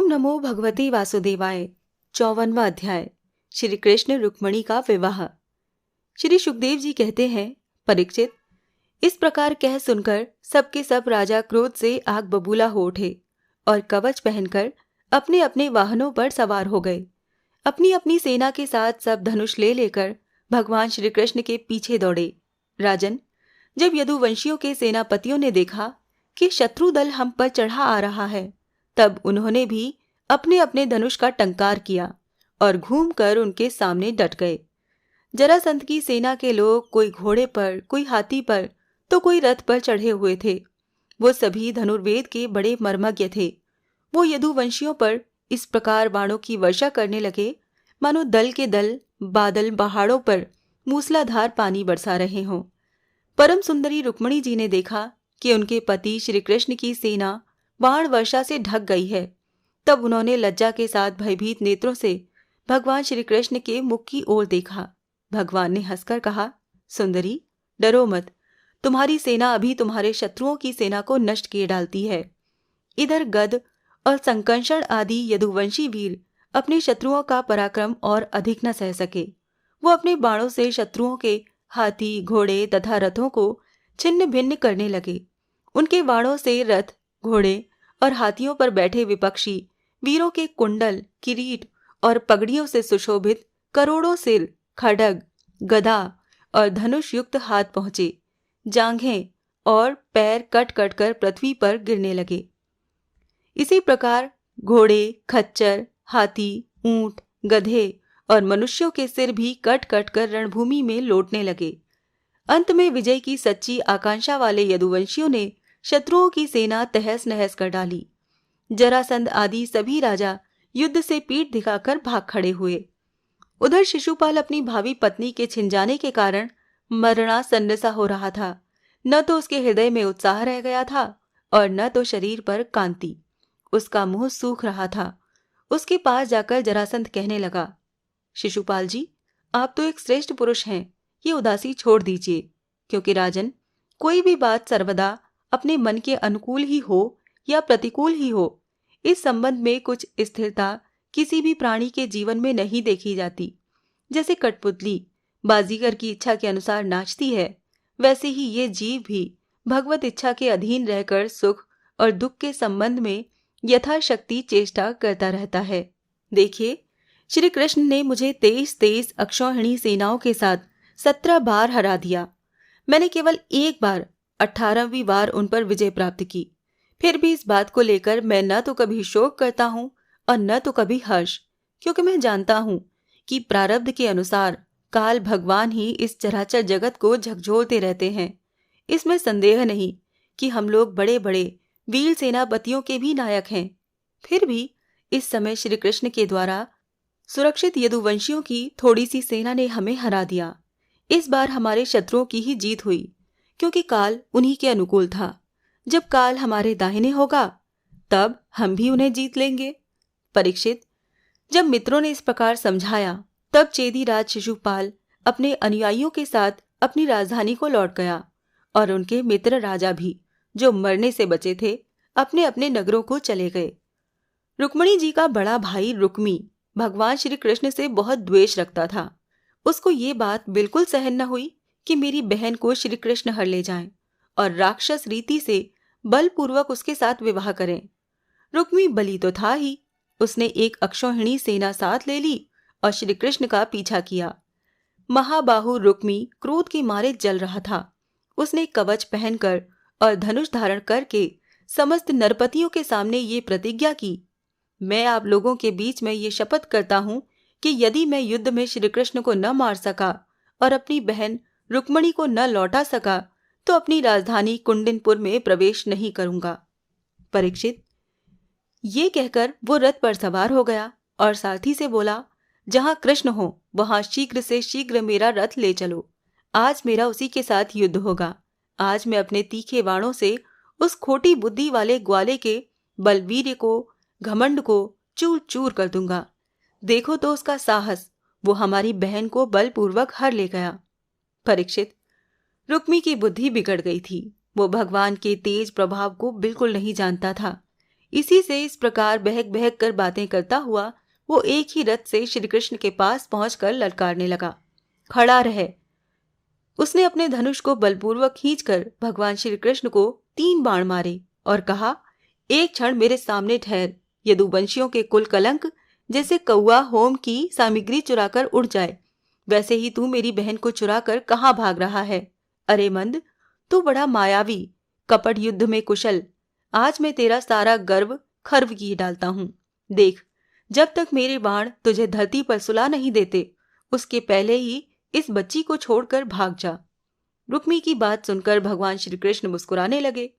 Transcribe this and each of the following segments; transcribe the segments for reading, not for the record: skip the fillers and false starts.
ओम नमो भगवते वासुदेवाय। 54वां अध्याय। श्री कृष्ण रुक्मणी का विवाह। श्री सुखदेव जी कहते हैं, परीक्षित, इस प्रकार कह सुनकर सबके सब राजा क्रोध से आग बबूला हो उठे और कवच पहनकर अपने अपने वाहनों पर सवार हो गए। अपनी अपनी सेना के साथ सब धनुष ले लेकर भगवान श्री कृष्ण के पीछे दौड़े। राजन, जब यदुवंशियों के सेनापतियों ने देखा कि शत्रु दल हम पर चढ़ा आ रहा है, तब उन्होंने भी अपने अपने धनुष का टंकार किया और घूमकर उनके सामने डट गए। जरासंध की सेना के लोग कोई घोड़े पर, कोई हाथी पर, तो कोई रथ पर चढ़े हुए थे। वो सभी धनुर्वेद के बड़े मर्मज्ञ थे। वो यदुवंशियों पर इस प्रकार बाणों की वर्षा करने लगे मानो दल के दल बादल पहाड़ों पर मूसलाधार पानी बरसा रहे हों। परम सुंदरी रुक्मणी जी ने देखा कि उनके पति श्री कृष्ण की सेना बाण वर्षा से ढक गई है। तब उन्होंने लज्जा के साथ भयभीत नेत्रों से भगवान श्री कृष्ण के मुख की ओर देखा। भगवान ने हंसकर कहा, सुंदरी, डरो मत, तुम्हारी सेना अभी तुम्हारे शत्रुओं की सेना को नष्ट किए डालती है। इधर गद और संकर्षण आदि यदुवंशी वीर अपने शत्रुओं का पराक्रम और अधिक न सह सके। वो अपने बाणों से शत्रुओं के हाथी, घोड़े तथा रथों को छिन्न भिन्न करने लगे। उनके बाणों से रथ, घोड़े और हाथियों पर बैठे विपक्षी वीरों के कुंडल, किरीट और पगड़ियों से सुशोभित करोड़ों सिर, खड्ग, गदा और धनुष युक्त हाथ पहुंचे। जांघें और पैर कट कट कर पृथ्वी पर गिरने लगे। इसी प्रकार घोड़े, खच्चर, हाथी, ऊंट, गधे और मनुष्यों के सिर भी कट कट कर रणभूमि में लौटने लगे। अंत में विजय की सच्ची आकांक्षा वाले यदुवंशियों ने शत्रुओं की सेना तहस नहस कर डाली। जरासंध आदि सभी राजा युद्ध से पीठ दिखाकर भाग खड़े हुए। उधर शिशुपाल अपनी भावी पत्नी के छिन जाने के कारण मरणासन्न सा हो रहा था। न तो उसके हृदय में उत्साह रह गया था और न तो शरीर पर कांति। उसका मुंह सूख रहा था। उसके पास जाकर जरासंध कहने लगा, शिशुपाल जी, आप तो एक श्रेष्ठ पुरुष हैं, ये उदासी छोड़ दीजिए। क्योंकि राजन, कोई भी बात सर्वदा अपने मन के अनुकूल ही हो या प्रतिकूल ही हो, इस संबंध में कुछ स्थिरता किसी भी प्राणी के जीवन में नहीं देखी जाती। जैसे कठपुतली बाजीगर की इच्छा के अनुसार नाचती है, वैसे ही ये जीव भी भगवत इच्छा के अधीन रहकर सुख और दुख के संबंध में यथाशक्ति चेष्टा करता रहता है। देखिए, श्री कृष्ण ने मुझे 23 अक्षौहिणी सेनाओं के साथ 17 बार हरा दिया। मैंने केवल एक बार 18वीं बार उन पर विजय प्राप्त की। फिर भी इस बात को लेकर मैं न तो कभी शोक करता हूँ और न तो कभी हर्ष, क्योंकि मैं जानता हूँ कि प्रारब्ध के अनुसार काल भगवान ही इस चराचर जगत को झकझोरते रहते हैं। इसमें संदेह नहीं कि हम लोग बड़े बड़े वीर सेनापतियों के भी नायक हैं। फिर भी इस समय श्री कृष्ण के द्वारा सुरक्षित यदुवंशियों की थोड़ी सी सेना ने हमें हरा दिया। इस बार हमारे शत्रुओं की ही जीत हुई, क्योंकि काल उन्हीं के अनुकूल था। जब काल हमारे दाहिने होगा, तब हम भी उन्हें जीत लेंगे। परीक्षित, जब मित्रों ने इस प्रकार समझाया, तब चेदीराज शिशुपाल अपने अनुयायियों के साथ अपनी राजधानी को लौट गया और उनके मित्र राजा भी, जो मरने से बचे थे, अपने अपने नगरों को चले गए। रुक्मणी जी का बड़ा भाई रुक्मी भगवान श्री कृष्ण से बहुत द्वेष रखता था। उसको ये बात बिल्कुल सहन न हुई कि मेरी बहन को श्री कृष्ण हर ले जाएं और राक्षस रीति से बलपूर्वक उसके साथ विवाह करें। रुक्मी बलि तो था ही। उसने एक अक्षौहिणी सेना साथ ले ली और श्री कृष्ण का पीछा किया। महाबाहु रुक्मी क्रोध के मारे जल रहा था। उसने कवच पहनकर और धनुष धारण करके समस्त नरपतियों के सामने ये प्रतिज्ञा की, मैं आप लोगों के बीच में ये शपथ करता हूं कि यदि मैं युद्ध में श्री कृष्ण को न मार सका और अपनी बहन रुक्मणी को न लौटा सका, तो अपनी राजधानी कुंडिनपुर में प्रवेश नहीं करूंगा। परीक्षित, ये कहकर वो रथ पर सवार हो गया और सारथी से बोला, जहां कृष्ण हो वहां शीघ्र से शीघ्र मेरा रथ ले चलो। आज मेरा उसी के साथ युद्ध होगा। आज मैं अपने तीखे बाणों से उस खोटी बुद्धि वाले ग्वाले के बलवीर्य को, घमंड को चूर चूर कर दूंगा। देखो तो उसका साहस, वो हमारी बहन को बलपूर्वक हर ले गया। परीक्षित, रुक्मी की बुद्धि बिगड़ गई थी। वो भगवान के तेज प्रभाव को बिल्कुल नहीं जानता था। इसी से इस प्रकार बहक बहक कर बातें करता हुआ वो एक ही रथ से श्री कृष्ण के पास पहुंचकर ललकारने लगा, खड़ा रहे। उसने अपने धनुष को बलपूर्वक खींचकर भगवान श्री कृष्ण को 3 बाण मारे और कहा, एक क्षण मेरे सामने ठहर। यदुवंशियों के कुल कलंक जैसे कौआ होम की सामग्री चुराकर उड़ जाए, वैसे ही तू मेरी बहन को चुराकर कहाँ भाग रहा है? अरे मंद, तू बड़ा मायावी, कपट युद्ध में कुशल। आज मैं तेरा सारा गर्व खर्व किए डालता हूँ। देख, जब तक मेरे बाण तुझे धरती पर सुला नहीं देते, उसके पहले ही इस बच्ची को छोड़कर भाग जा। रुक्मी की बात सुनकर भगवान श्री कृष्ण मुस्कुराने लगे।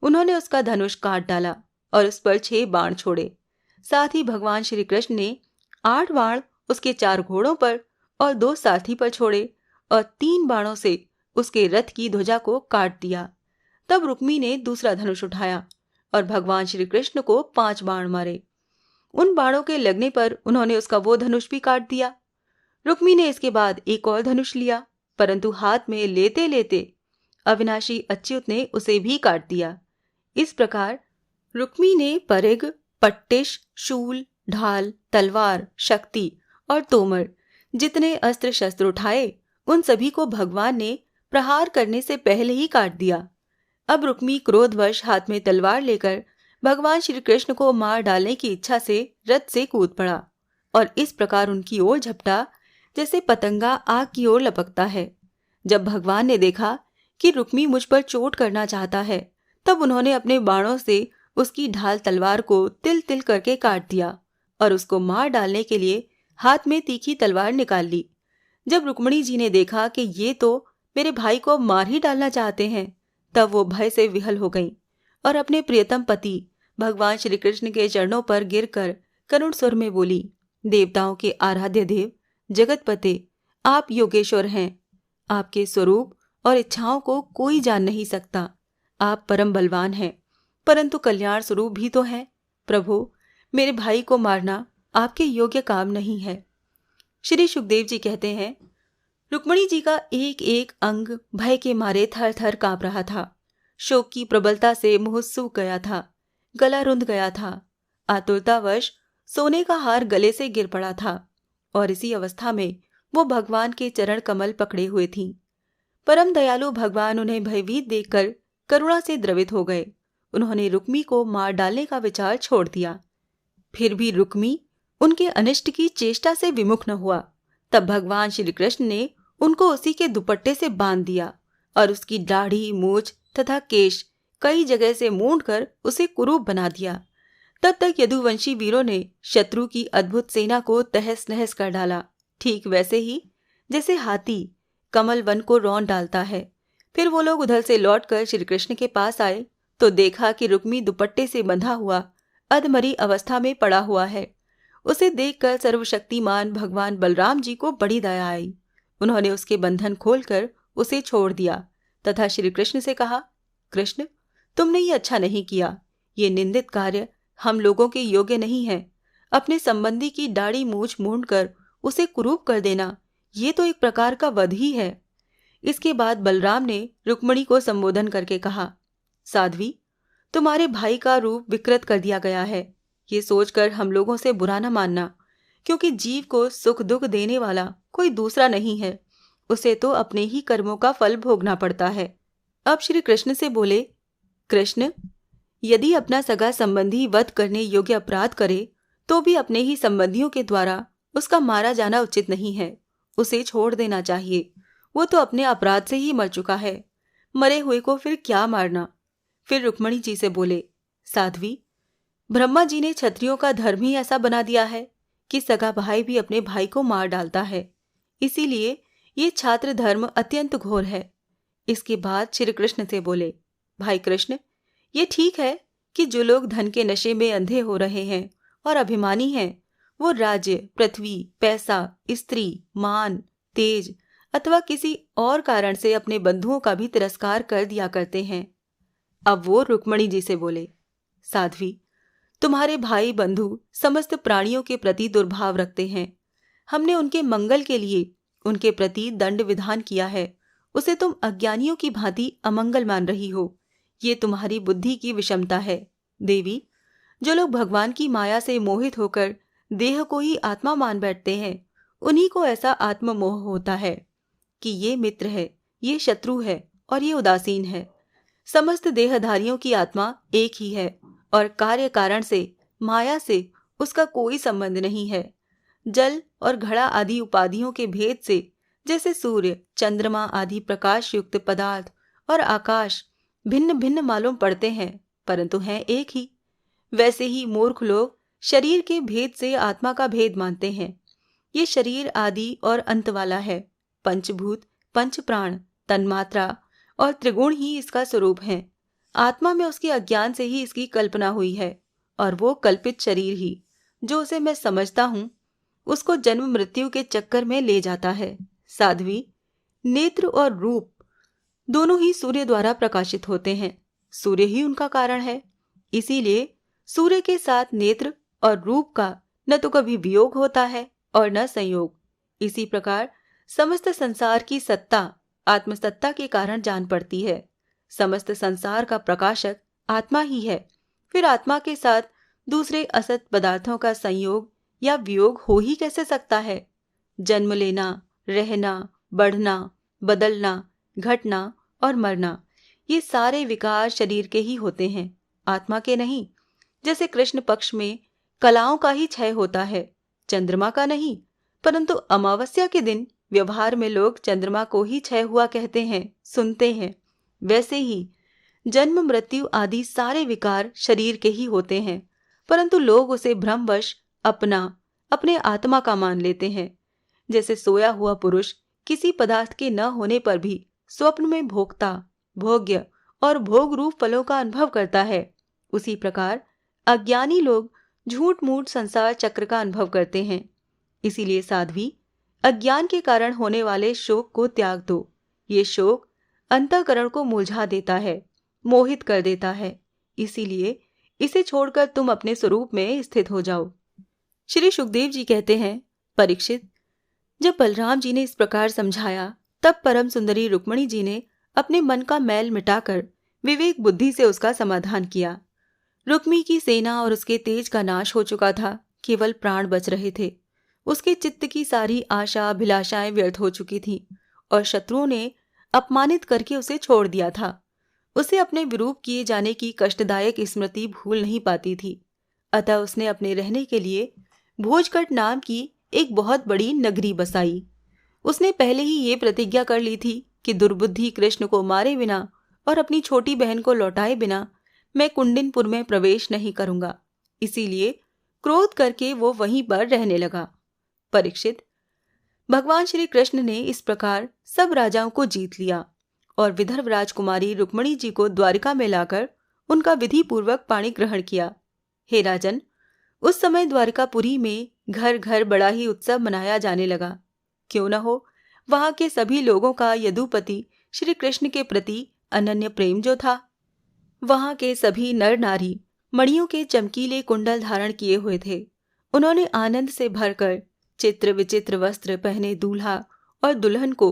उन्होंने उसका धनुष काट डाला और उस पर 6 बाण छोड़े। साथ ही भगवान श्री कृष्ण ने 8 बाण उसके 4 घोड़ों पर और 2 सारथी पर छोड़े और 3 बाणों से उसके रथ की ध्वजा को काट दिया। तब रुक्मी ने दूसरा धनुष उठाया और भगवान श्री कृष्ण को 5 बाण मारे। उन बाणों के लगने पर उन्होंने उसका वो धनुष भी काट दिया। रुक्मी ने इसके बाद एक और धनुष लिया, परंतु हाथ में लेते लेते अविनाशी अच्युत ने उसे भी काट दिया। इस प्रकार रुक्मी ने परिग, पट्टिश, शूल, ढाल, तलवार, शक्ति और तोमर जितने अस्त्र शस्त्र उठाए, उन सभी को भगवान ने प्रहार करने से पहले ही काट दिया। अब रुक्मी क्रोधवश हाथ में तलवार लेकर भगवान श्री कृष्ण को मार डालने की इच्छा से रथ से कूद पड़ा और इस प्रकार उनकी ओर झपटा जैसे पतंगा आग की ओर लपकता है। जब भगवान ने देखा कि रुक्मी मुझ पर चोट करना चाहता है, तब उन्होंने अपने बाणों से उसकी ढाल तलवार को तिल तिल करके काट दिया और उसको मार डालने के लिए हाथ में तीखी तलवार निकाल ली। जब रुक्मिणी जी ने देखा कि ये तो मेरे भाई को मार ही डालना चाहते हैं, तब वो भय से विहल हो गईं और अपने प्रियतम पति भगवान श्री कृष्ण के चरणों पर गिरकर करुण स्वर में बोली, देवताओं के आराध्य देव, जगतपते, आप योगेश्वर हैं। आपके स्वरूप और इच्छाओं को कोई जान नहीं सकता। आप परम बलवान हैं, परंतु कल्याण स्वरूप भी तो हैं। प्रभु, मेरे भाई को मारना आपके योग्य काम नहीं है। श्री सुखदेव जी कहते हैं, रुक्मिणी जी का एक एक अंग भय के मारे थर थर कांप रहा था। शोक की प्रबलता से मुंह सूख गया था, गला रुंध गया था। आतुरतावश सोने का हार गले से गिर पड़ा था और इसी अवस्था में वो भगवान के चरण कमल पकड़े हुए थीं। परम दयालु भगवान उन्हें भयभीत देखकर करुणा से द्रवित हो गए। उन्होंने रुक्मी को मार डालने का विचार छोड़ दिया। फिर भी रुक्मी उनके अनिष्ट की चेष्टा से विमुख न हुआ। तब भगवान श्री कृष्ण ने उनको उसी के दुपट्टे से बांध दिया और उसकी दाढ़ी, मूछ तथा केश कई जगह से मूंढकर उसे कुरूप बना दिया। तब तक यदुवंशी वीरों ने शत्रु की अद्भुत सेना को तहस नहस कर डाला, ठीक वैसे ही जैसे हाथी कमल वन को रौंद डालता है। फिर वो लोग उधर से लौटकर श्री कृष्ण के पास आए तो देखा कि रुक्मी दुपट्टे से बंधा हुआ अधमरी अवस्था में पड़ा हुआ है। उसे देखकर सर्वशक्तिमान भगवान बलराम जी को बड़ी दया आई। उन्होंने उसके बंधन खोलकर उसे छोड़ दिया तथा श्री कृष्ण से कहा, कृष्ण, तुमने ये अच्छा नहीं किया। ये निंदित कार्य हम लोगों के योग्य नहीं है। अपने संबंधी की दाढ़ी मूछ मूंढकर उसे कुरूप कर देना, ये तो एक प्रकार का वध ही है। इसके बाद बलराम ने रुक्मिणी को संबोधन करके कहा, साध्वी, तुम्हारे भाई का रूप विकृत कर दिया गया है। ये सोचकर हम लोगों से बुरा न मानना, क्योंकि जीव को सुख दुख देने वाला कोई दूसरा नहीं है। उसे तो अपने ही कर्मों का फल भोगना पड़ता है। अब श्री कृष्ण से बोले, कृष्ण, यदि अपना सगा संबंधी वध करने योग्य अपराध करे तो भी अपने ही संबंधियों के द्वारा उसका मारा जाना उचित नहीं है। उसे छोड़ देना चाहिए। वो तो अपने अपराध से ही मर चुका है, मरे हुए को फिर क्या मारना। फिर रुक्मिणी जी से बोले, साध्वी, ब्रह्मा जी ने क्षत्रियों का धर्म ही ऐसा बना दिया है कि सगा भाई भी अपने भाई को मार डालता है। इसीलिए ये छात्र धर्म अत्यंत घोर है। इसके बाद श्री कृष्ण से बोले, भाई कृष्ण, ये ठीक है कि जो लोग धन के नशे में अंधे हो रहे हैं और अभिमानी हैं, वो राज्य, पृथ्वी, पैसा, स्त्री, मान, तेज अथवा किसी और कारण से अपने बंधुओं का भी तिरस्कार कर दिया करते हैं। अब वो रुक्मिणी जी से बोले, साध्वी, तुम्हारे भाई बंधु समस्त प्राणियों के प्रति दुर्भाव रखते हैं। हमने उनके मंगल के लिए उनके प्रति दंड विधान किया है। उसे तुम अज्ञानियों की भांति अमंगल मान रही हो। ये तुम्हारी बुद्धि की विषमता है। देवी, जो लोग भगवान की माया से मोहित होकर देह को ही आत्मा मान बैठते हैं, उन्हीं को ऐसा आत्ममोह होता है कि ये मित्र है, ये शत्रु है और ये उदासीन है। समस्त देहधारियों की आत्मा एक ही है और कार्य कारण से, माया से उसका कोई संबंध नहीं है। जल और घड़ा आदि उपाधियों के भेद से जैसे सूर्य, चंद्रमा आदि प्रकाश युक्त पदार्थ और आकाश भिन्न भिन्न मालूम पड़ते हैं, परंतु हैं एक ही, वैसे ही मूर्ख लोग शरीर के भेद से आत्मा का भेद मानते हैं। ये शरीर आदि और अंत वाला है। पंचभूत, पंच प्राण, तन्मात्रा और त्रिगुण ही इसका स्वरूप है। आत्मा में उसके अज्ञान से ही इसकी कल्पना हुई है और वो कल्पित शरीर ही, जो उसे मैं समझता हूँ, उसको जन्म मृत्यु के चक्कर में ले जाता है। साध्वी, नेत्र और रूप दोनों ही सूर्य द्वारा प्रकाशित होते हैं। सूर्य ही उनका कारण है। इसीलिए सूर्य के साथ नेत्र और रूप का न तो कभी वियोग होता है और न संयोग। इसी प्रकार समस्त संसार की सत्ता आत्मसत्ता के कारण जान पड़ती है। समस्त संसार का प्रकाशक आत्मा ही है। फिर आत्मा के साथ दूसरे असत पदार्थों का संयोग या वियोग हो ही कैसे सकता है? जन्म लेना, रहना, बढ़ना, बदलना, घटना और मरना, ये सारे विकार शरीर के ही होते हैं, आत्मा के नहीं। जैसे कृष्ण पक्ष में कलाओं का ही क्षय होता है, चंद्रमा का नहीं। परंतु अमावस्या के दिन व्यवहार में लोग चंद्रमा को ही क्षय हुआ कहते हैं, सुनते हैं। वैसे ही जन्म मृत्यु आदि सारे विकार शरीर के ही होते हैं, परंतु लोग उसे भ्रमवश अपने आत्मा का मान लेते हैं। जैसे सोया हुआ पुरुष किसी पदार्थ के न होने पर भी स्वप्न में भोक्ता, भोग्य और भोग रूप फलों का अनुभव करता है, उसी प्रकार अज्ञानी लोग झूठ मूठ संसार चक्र का अनुभव करते हैं। इसीलिए साध्वी, अज्ञान के कारण होने वाले शोक को त्याग दो। ये शोक अंतःकरण को मुरझा देता है, मोहित कर देता है। इसीलिए इसे छोड़कर तुम अपने स्वरूप में स्थित हो जाओ। श्री सुखदेव जी कहते हैं, परीक्षित, जब बलराम जी ने इस प्रकार समझाया, तब परम सुंदरी रुक्मणी जी ने अपने मन का मैल मिटाकर विवेक बुद्धि से उसका समाधान किया। रुक्मी की सेना और उसके तेज का नाश हो चुका था, केवल प्राण बच रहे थे। उसके चित्त की सारी आशा अभिलाषाएं व्यर्थ हो चुकी थीं और शत्रुओं ने अपमानित करके उसे छोड़ दिया था। उसे अपने विरूप किए जाने की कष्टदायक स्मृति भूल नहीं पाती थी। अतः उसने अपने रहने के लिए भोजकट नाम की एक बहुत बड़ी नगरी बसाई। उसने पहले ही ये प्रतिज्ञा कर ली थी कि दुर्बुद्धि कृष्ण को मारे बिना और अपनी छोटी बहन को लौटाए बिना मैं कुंडिनपुर में प्रवेश नहीं करूंगा। इसीलिए क्रोध करके वो वहीं पर रहने लगा। परीक्षित, भगवान श्री कृष्ण ने इस प्रकार सब राजाओं को जीत लिया और विदर्भ राजकुमारी रुक्मणी जी को द्वारिका में लाकर उनका विधि पूर्वक पाणी ग्रहण किया। हे राजन, उस समय द्वारिकापुरी में घर घर बड़ा ही उत्सव मनाया जाने लगा। क्यों न हो, वहां के सभी लोगों का यदुपति श्री कृष्ण के प्रति अनन्य प्रेम जो था। वहां के सभी नर नारी मणियों के चमकीले कुंडल धारण किए हुए थे। उन्होंने आनंद से भरकर चित्र विचित्र वस्त्र पहने दूल्हा और दुल्हन को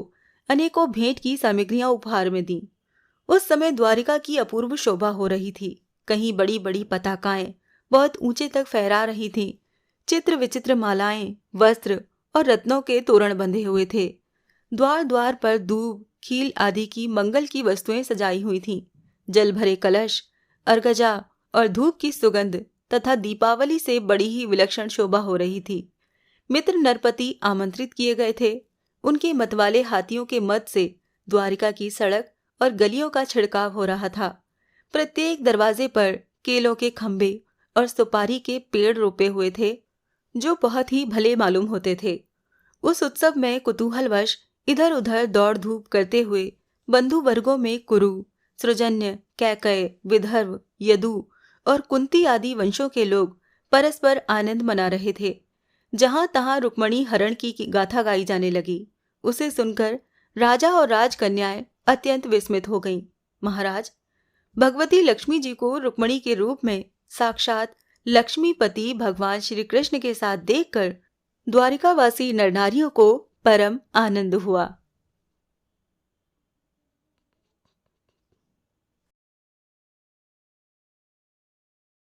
अनेकों भेंट की सामग्रियां उपहार में दी। उस समय द्वारिका की अपूर्व शोभा हो रही थी। कहीं बड़ी बड़ी पताकाएं बहुत ऊंचे तक फहरा रही थीं। चित्र विचित्र मालाएं, वस्त्र और रत्नों के तोरण बंधे हुए थे। द्वार द्वार पर दूब, खील आदि की मंगल की वस्तुएं सजाई हुई थीं। जल भरे कलश, अर्गजा और धूप की सुगंध तथा दीपावली से बड़ी ही विलक्षण शोभा हो रही थी। मित्र नरपति आमंत्रित किए गए थे। उनके मतवाले हाथियों के मद से द्वारिका की सड़क और गलियों का छिड़काव हो रहा था। प्रत्येक दरवाजे पर केलों के खंभे और सुपारी के पेड़ रोपे हुए थे, जो बहुत ही भले मालूम होते थे। उस उत्सव में कुतूहलवश इधर उधर दौड़ धूप करते हुए बंधु वर्गों में कुरु, सृजन्य, कैकय, विदर्भ, यदु और कुंती आदि वंशों के लोग परस्पर आनंद मना रहे थे। जहां तहां रुक्मणी हरण की गाथा गाई जाने लगी। उसे सुनकर राजा और राजकन्याएं अत्यंत विस्मित हो गईं। महाराज, भगवती लक्ष्मी जी को रुक्मणी के रूप में साक्षात लक्ष्मीपति भगवान श्री कृष्ण के साथ देखकर द्वारिकावासी नरनारियों को परम आनंद हुआ।